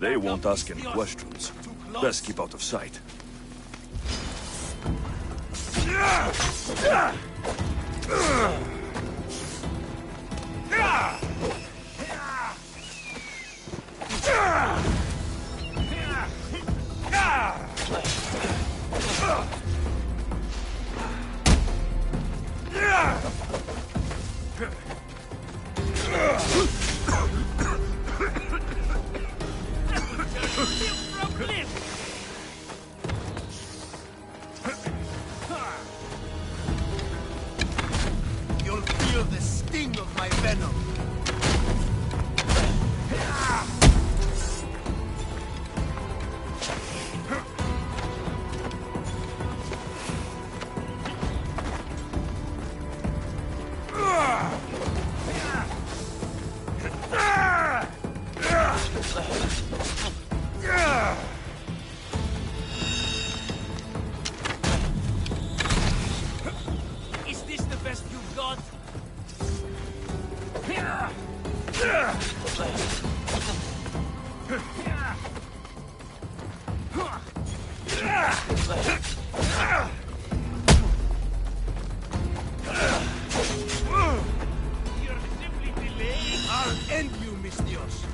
They won't ask any questions. Best keep out of sight. You'll feel the sting of my venom. Is this the best you've got? You're simply delaying. I'll end you, mis Dios.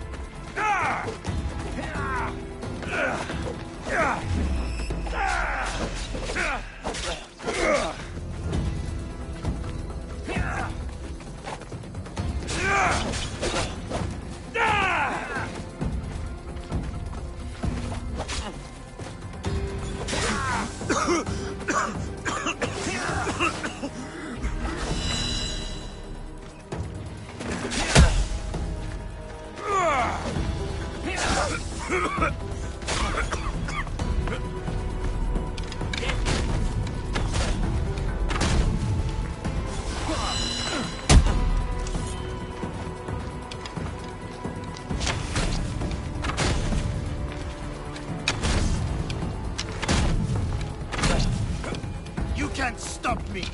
You can't stop me.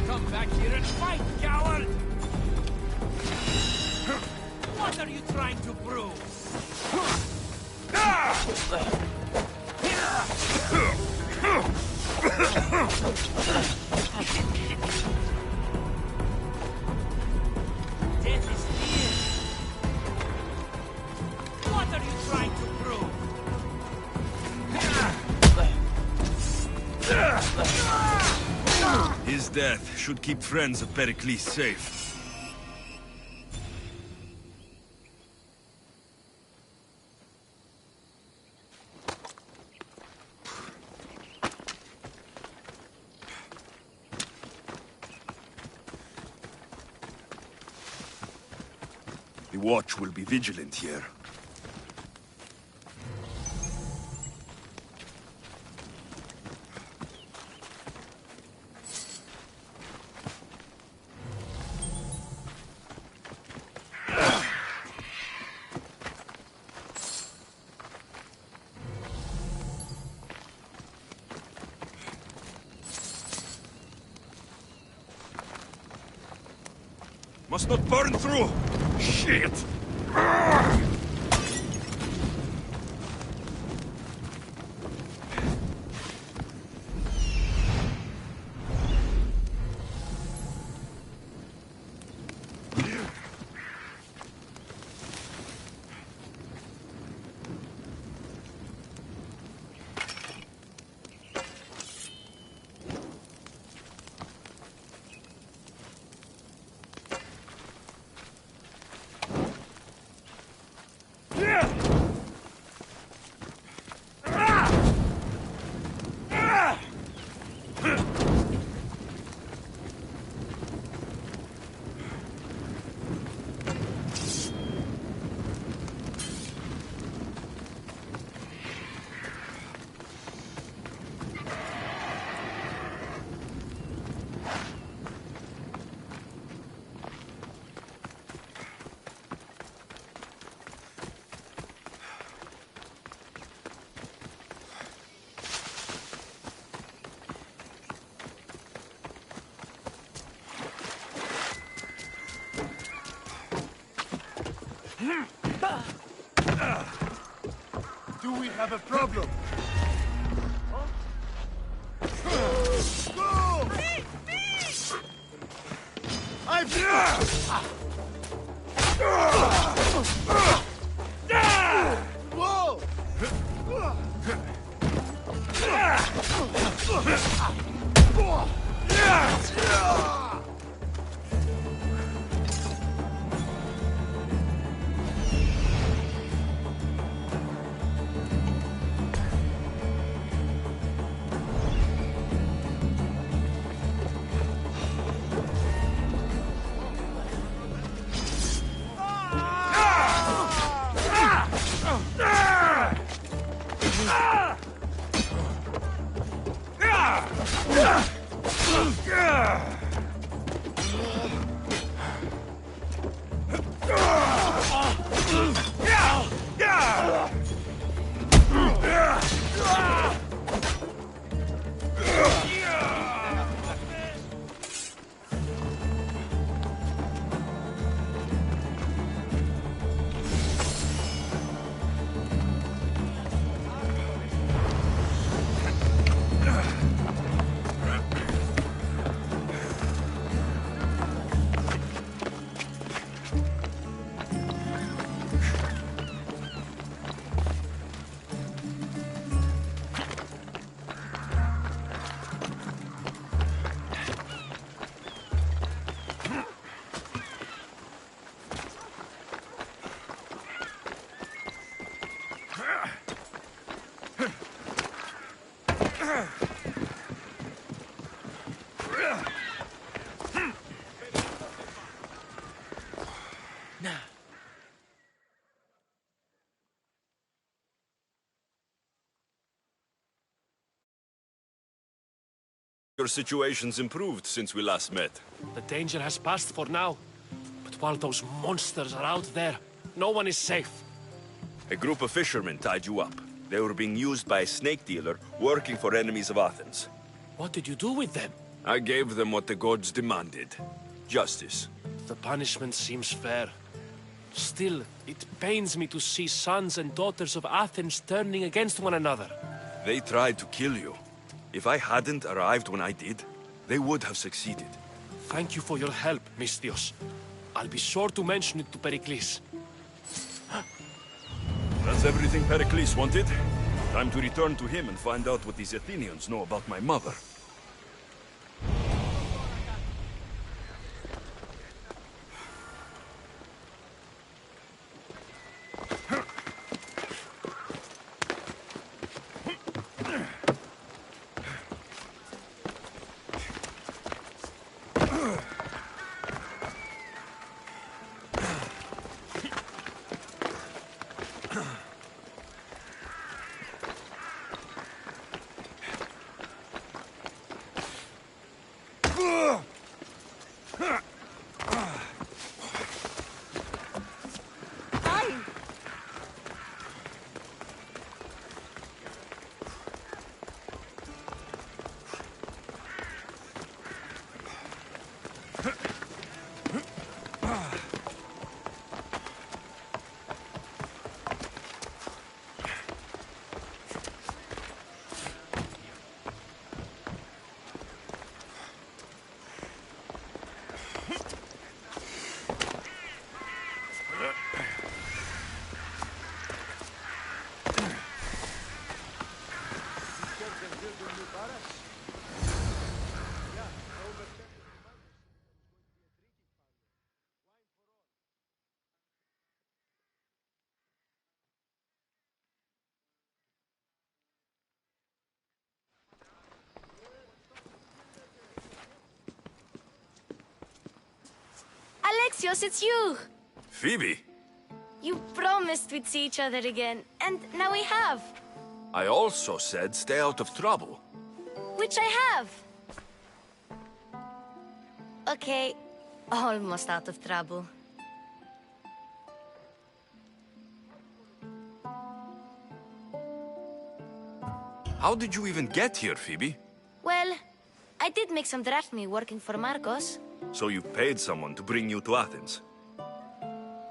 Come back here and fight, coward! What are you trying to prove? Death is near. What are you trying to prove? His death should keep friends of Pericles safe. The watch will be vigilant here. Must not burn through! Shit! have a problem. Your situation's improved since we last met. The danger has passed for now. But while those monsters are out there, no one is safe. A group of fishermen tied you up. They were being used by a snake dealer working for enemies of Athens. What did you do with them? I gave them what the gods demanded. Justice. The punishment seems fair. Still, it pains me to see sons and daughters of Athens turning against one another. They tried to kill you. If I hadn't arrived when I did, they would have succeeded. Thank you for your help, Misthios. I'll be sure to mention it to Pericles. That's everything Pericles wanted. Time to return to him and find out what these Athenians know about my mother. Alexios, it's you! Phoebe! You promised we'd see each other again, and now we have. I also said stay out of trouble. Which I have. Okay, almost out of trouble. How did you even get here, Phoebe? Well, I did make some drachmae working for Marcos. So you paid someone to bring you to Athens?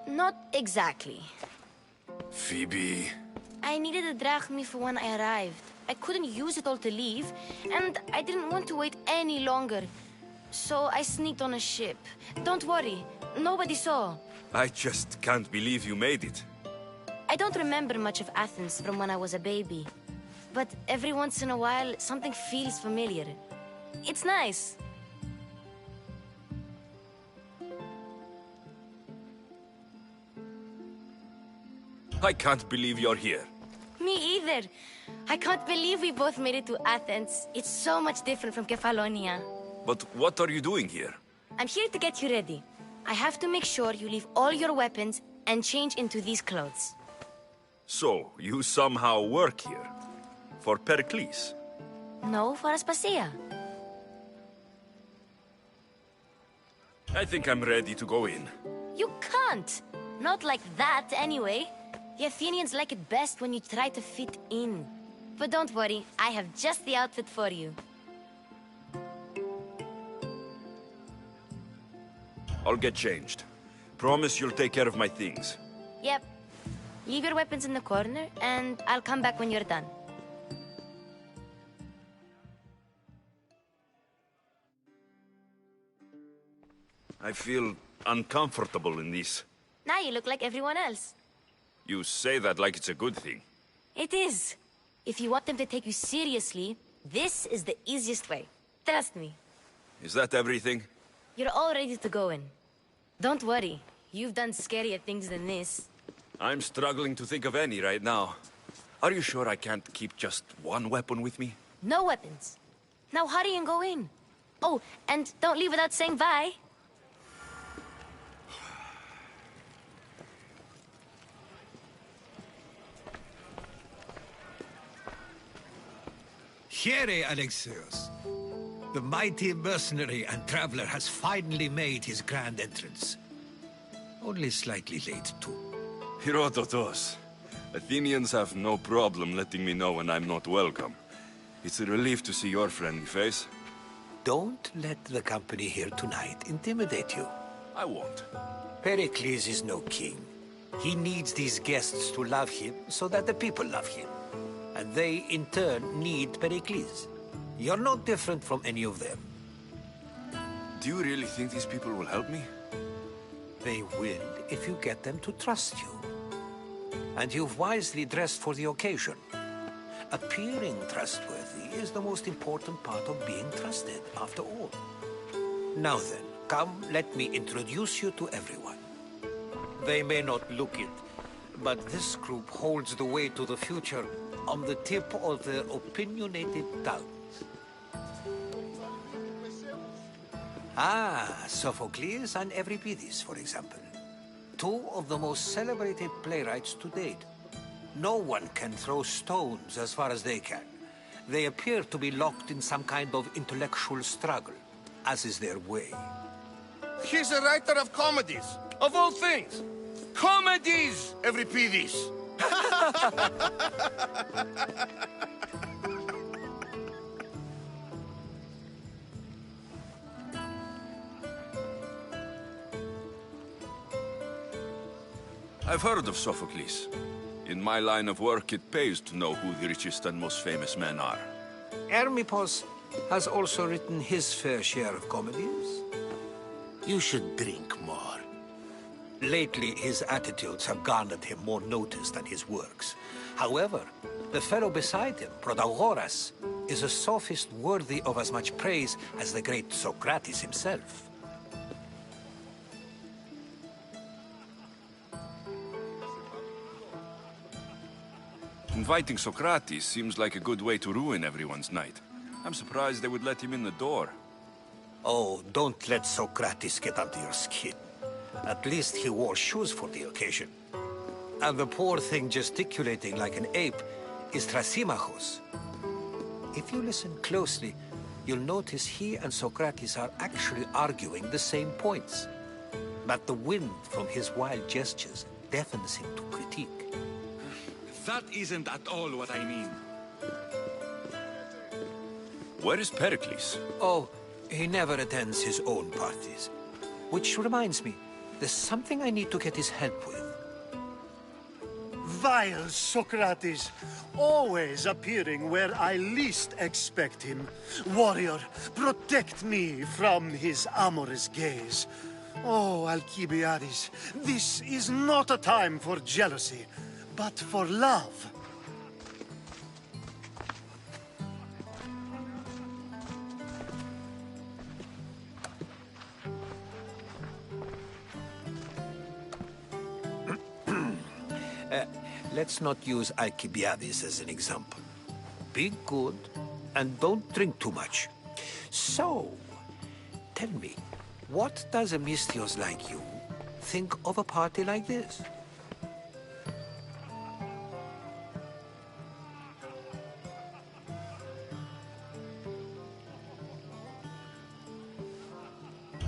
Not exactly. Phoebe... I needed a drachmi for when I arrived. I couldn't use it all to leave, and I didn't want to wait any longer. So I sneaked on a ship. Don't worry, nobody saw. I just can't believe you made it. I don't remember much of Athens from when I was a baby. But every once in a while, something feels familiar. It's nice. I can't believe you're here. Me either. I can't believe we both made it to Athens. It's so much different from Kefalonia. But what are you doing here? I'm here to get you ready. I have to make sure you leave all your weapons and change into these clothes. So, you somehow work here? For Pericles? No, for Aspasia. I think I'm ready to go in. You can't. Not like that, anyway. The Athenians like it best when you try to fit in. But don't worry, I have just the outfit for you. I'll get changed. Promise you'll take care of my things. Yep. Leave your weapons in the corner, and I'll come back when you're done. I feel uncomfortable in this. Now you look like everyone else. You say that like it's a good thing. It is. If you want them to take you seriously, this is the easiest way. Trust me. Is that everything? You're all ready to go in. Don't worry. You've done scarier things than this. I'm struggling to think of any right now. Are you sure I can't keep just one weapon with me? No weapons. Now hurry and go in. Oh, and don't leave without saying bye. Here, Alexios. The mighty mercenary and traveler has finally made his grand entrance. Only slightly late, too. Herodotos. Athenians have no problem letting me know when I'm not welcome. It's a relief to see your friendly face. Don't let the company here tonight intimidate you. I won't. Pericles is no king. He needs these guests to love him so that the people love him. And they, in turn, need Pericles. You're no different from any of them. Do you really think these people will help me? They will if you get them to trust you. And you've wisely dressed for the occasion. Appearing trustworthy is the most important part of being trusted, after all. Now then, come, let me introduce you to everyone. They may not look it, but this group holds the way to the future on the tip of their opinionated tongues. Ah, Sophocles and Euripides, for example. Two of the most celebrated playwrights to date. No one can throw stones as far as they can. They appear to be locked in some kind of intellectual struggle, as is their way. He's a writer of comedies, of all things. Comedies, Euripides. I've heard of Sophocles. In my line of work, it pays to know who the richest and most famous men are. Hermippos has also written his fair share of comedies. You should drink more. Lately, his attitudes have garnered him more notice than his works. However, the fellow beside him, Protagoras, is a sophist worthy of as much praise as the great Socrates himself. Inviting Socrates seems like a good way to ruin everyone's night. I'm surprised they would let him in the door. Oh, don't let Socrates get under your skin. At least he wore shoes for the occasion. And the poor thing gesticulating like an ape is Thrasymachos. If you listen closely, you'll notice he and Socrates are actually arguing the same points. But the wind from his wild gestures deafens him to critique. That isn't at all what I mean. Where is Pericles? Oh, he never attends his own parties. Which reminds me, there's something I need to get his help with. vile Socrates, always appearing where I least expect him. Warrior, protect me from his amorous gaze. Oh, Alcibiades, this is not a time for jealousy, but for love. Let's not use Alcibiades as an example. Be good, and don't drink too much. So, tell me, what does a Misthios like you think of a party like this?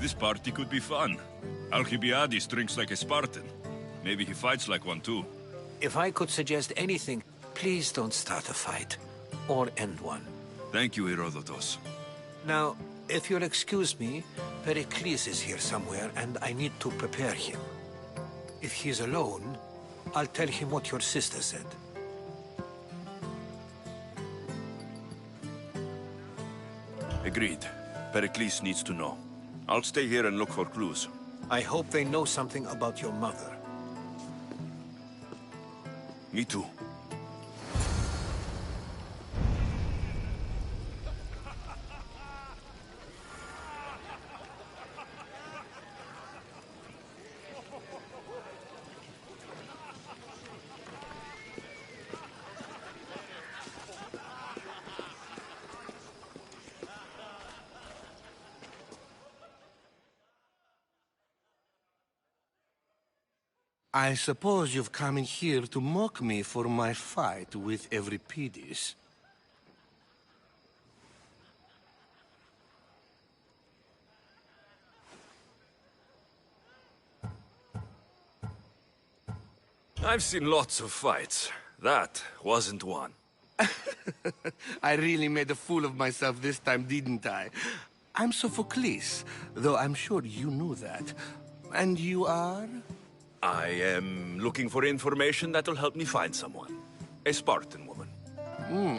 This party could be fun. Alcibiades drinks like a Spartan. Maybe he fights like one too. If I could suggest anything, please don't start a fight, or end one. Thank you, Herodotus. Now, if you'll excuse me, Pericles is here somewhere, and I need to prepare him. If he's alone, I'll tell him what your sister said. Agreed. Pericles needs to know. I'll stay here and look for clues. I hope they know something about your mother. Me too. I suppose you've come in here to mock me for my fight with Euripides. I've seen lots of fights. That wasn't one. I really made a fool of myself this time, didn't I? I'm Sophocles, though I'm sure you knew that. And you are? I am looking for information that will help me find someone. A Spartan woman.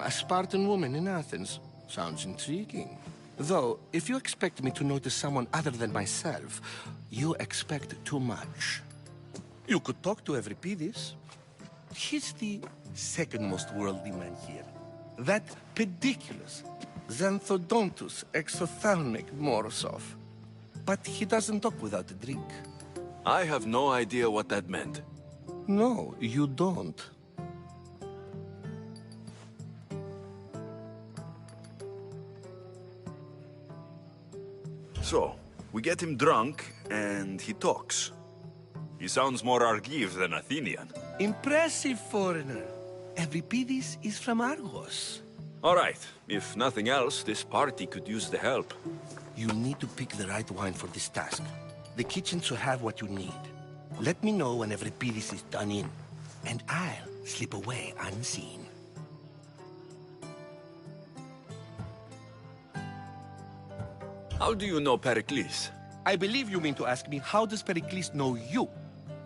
A Spartan woman in Athens. Sounds intriguing. Though, if you expect me to notice someone other than myself, you expect too much. You could talk to Euripides. He's the second most worldly man here. That pediculous, xanthodontus exophthalmic Morosov. But he doesn't talk without a drink. I have no idea what that meant. No, you don't. So, we get him drunk, and he talks. He sounds more Argive than Athenian. Impressive, foreigner. Euripides is from Argos. All right, if nothing else, this party could use the help. You need to pick the right wine for this task. The kitchen should have what you need. Let me know when Euripides is done in, and I'll slip away unseen. How do you know Pericles? I believe you mean to ask me, how does Pericles know you?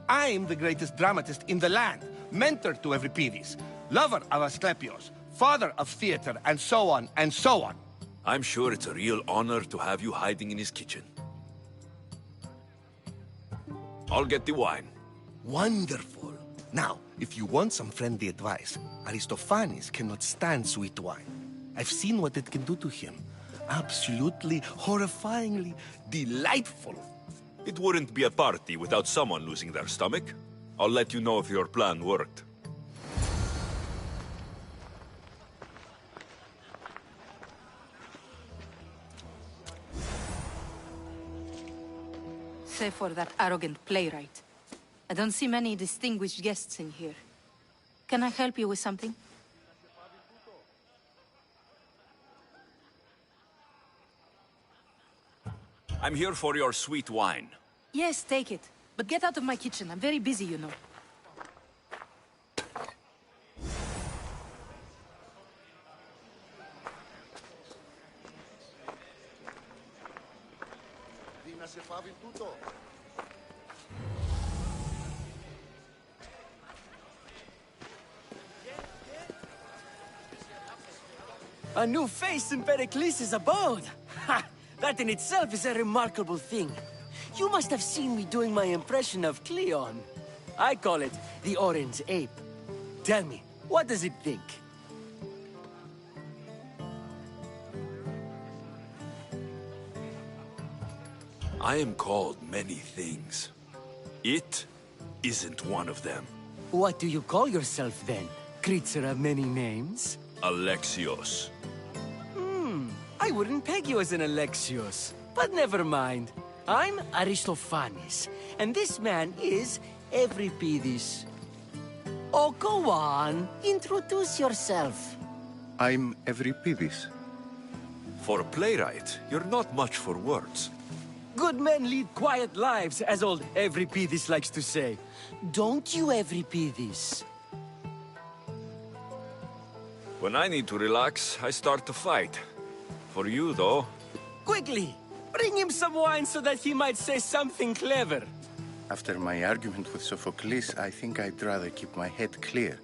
I'm the greatest dramatist in the land, mentor to Euripides, lover of Asclepios, father of theater, and so on, and so on. I'm sure it's a real honor to have you hiding in his kitchen. I'll get the wine. Wonderful. Now, if you want some friendly advice, Aristophanes cannot stand sweet wine. I've seen what it can do to him. Absolutely, horrifyingly delightful. It wouldn't be a party without someone losing their stomach. I'll let you know if your plan worked. Save for that arrogant playwright. I don't see many distinguished guests in here. Can I help you with something? I'm here for your sweet wine. Yes, take it. But get out of my kitchen. I'm very busy, you know. A new face in Pericles' abode! Ha! That in itself is a remarkable thing. You must have seen me doing my impression of Cleon. I call it the Orange Ape. Tell me, what does it think? I am called many things. It isn't one of them. What do you call yourself then? Creature of many names? Alexios. I wouldn't peg you as an Alexios. But never mind. I'm Aristophanes, and this man is Euripides. Oh, go on. Introduce yourself. I'm Euripides. For a playwright, you're not much for words. Good men lead quiet lives, as old Euripides likes to say. Don't you, Euripides? When I need to relax, I start to fight. For you, though... Quickly! Bring him some wine so that he might say something clever. After my argument with Sophocles, I think I'd rather keep my head clear.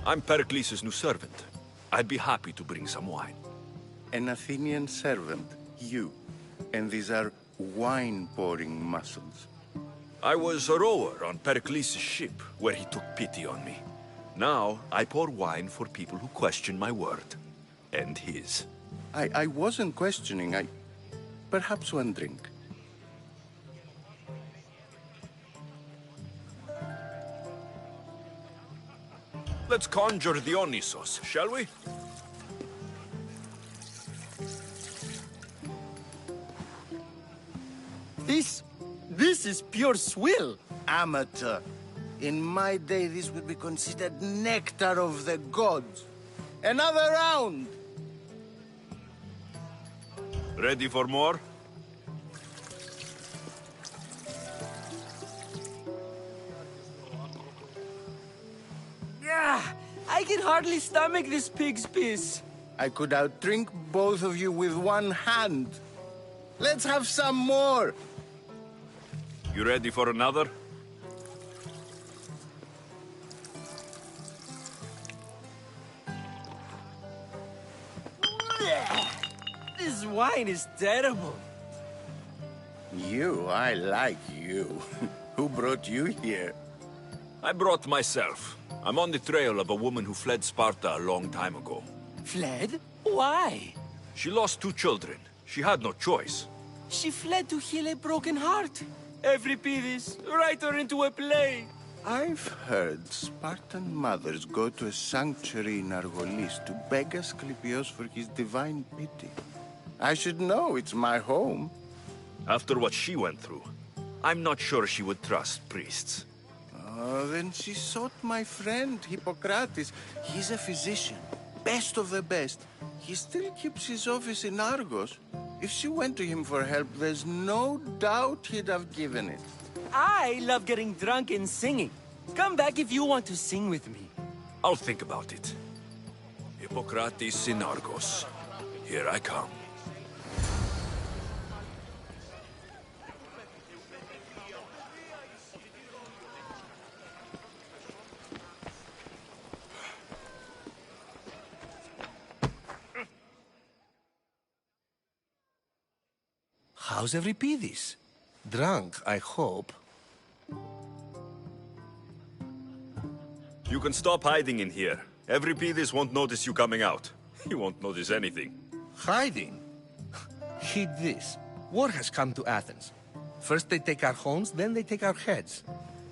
I'm Pericles' new servant. I'd be happy to bring some wine. An Athenian servant, you. And these are wine-pouring muscles. I was a rower on Pericles' ship, where he took pity on me. Now, I pour wine for people who question my word. And his. I wasn't questioning, Perhaps one drink. Let's conjure Dionysos, shall we? This is pure swill. Amateur. In my day, this would be considered nectar of the gods. Another round! Ready for more? I can hardly stomach this pig's piss. I could outdrink both of you with one hand. Let's have some more! You ready for another? This wine is terrible. I like you. Who brought you here? I brought myself. I'm on the trail of a woman who fled Sparta a long time ago. Fled? Why? She lost 2 children. She had no choice. She fled to heal a broken heart. Euripides, write her into a play. I've heard Spartan mothers go to a sanctuary in Argolis to beg Asclepios for his divine pity. I should know, it's my home. After what she went through, I'm not sure she would trust priests. Oh, then she sought my friend, Hippocrates. He's a physician, best of the best. He still keeps his office in Argos. If she went to him for help, there's no doubt he'd have given it. I love getting drunk and singing. Come back if you want to sing with me. I'll think about it. Hippocrates in Argos. Here I come. How's Euripides? Drunk, I hope. You can stop hiding in here. Euripides won't notice you coming out. He won't notice anything. Hiding? Heed this. War has come to Athens. First they take our homes, then they take our heads.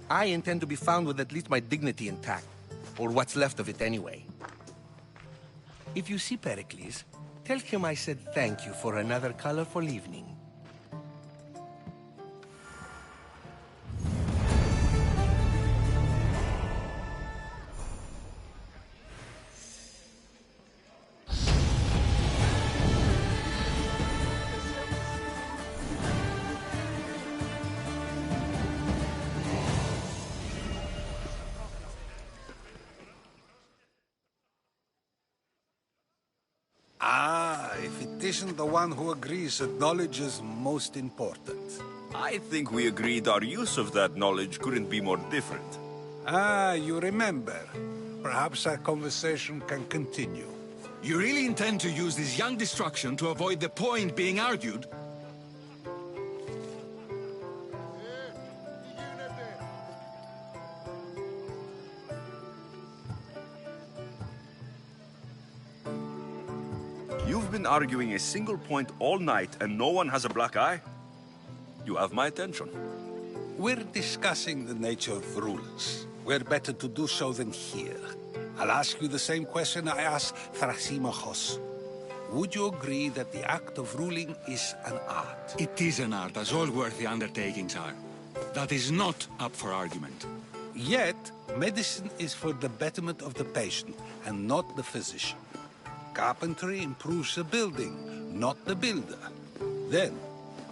I intend to be found with at least my dignity intact. Or what's left of it anyway. If you see Pericles, tell him I said thank you for another colorful evening. isn't the one who agrees that knowledge is most important. I think we agreed our use of that knowledge couldn't be more different. Ah, you remember. Perhaps our conversation can continue. You really intend to use this young destruction to avoid the point being argued? You've been arguing a single point all night and no one has a black eye? You have my attention. We're discussing the nature of rulers. Where better to do so than here? I'll ask you the same question I asked Thrasymachos. Would you agree that the act of ruling is an art? It is an art, as all worthy undertakings are. That is not up for argument. Yet, medicine is for the betterment of the patient, and not the physician. Carpentry improves the building, not the builder. Then,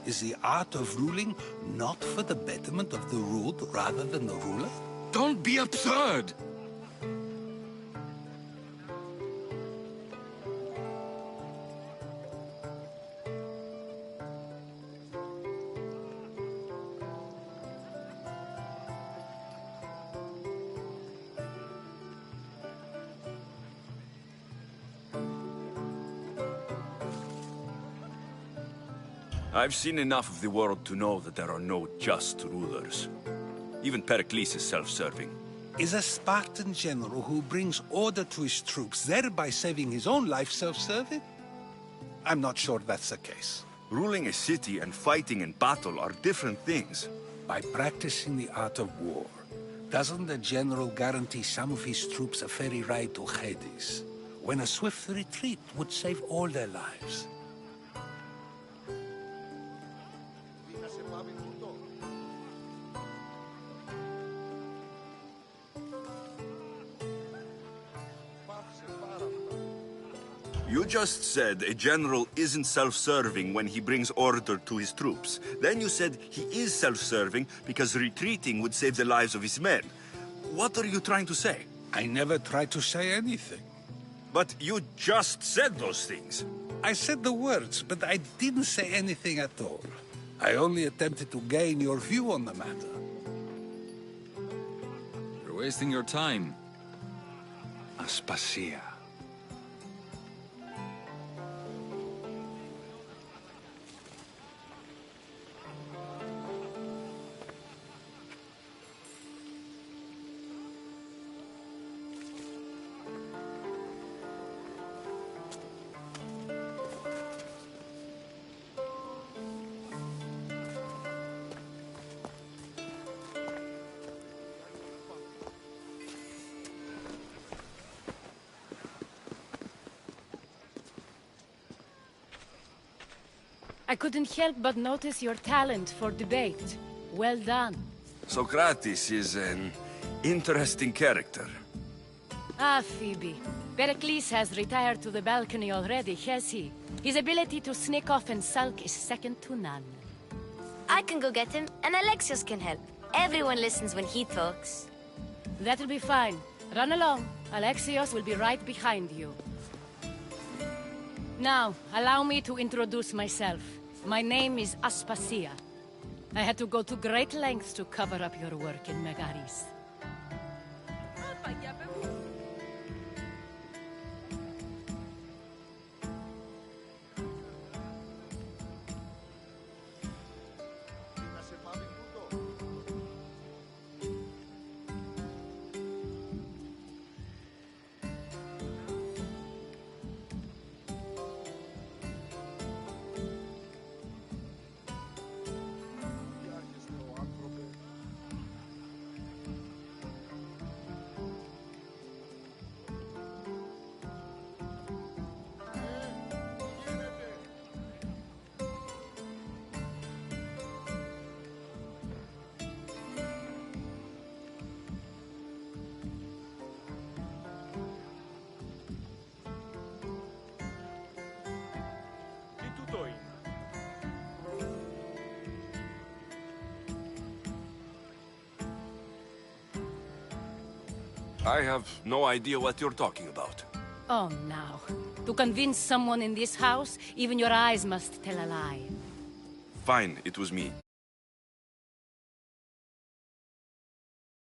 is the art of ruling not for the betterment of the ruled rather than the ruler? Don't be absurd! I've seen enough of the world to know that there are no just rulers. Even Pericles is self-serving. Is a Spartan general who brings order to his troops, thereby saving his own life, self-serving? I'm not sure that's the case. Ruling a city and fighting in battle are different things. By practicing the art of war, doesn't the general guarantee some of his troops a ferry ride to Hades, when a swift retreat would save all their lives? You just said a general isn't self-serving when he brings order to his troops. Then you said he is self-serving because retreating would save the lives of his men. What are you trying to say? I never tried to say anything. But you just said those things. I said the words, but I didn't say anything at all. I only attempted to gain your view on the matter. You're wasting your time. Aspasia. I couldn't help but notice your talent for debate. Well done. Socrates is an interesting character. Ah, Phoebe. Pericles has retired to the balcony already, has he? His ability to sneak off and sulk is second to none. I can go get him, and Alexios can help. Everyone listens when he talks. That'll be fine. Run along. Alexios will be right behind you. Now, allow me to introduce myself. My name is Aspasia. I had to go to great lengths to cover up your work in Megaris. I have no idea what you're talking about. Oh, now. To convince someone in this house, even your eyes must tell a lie. Fine, it was me.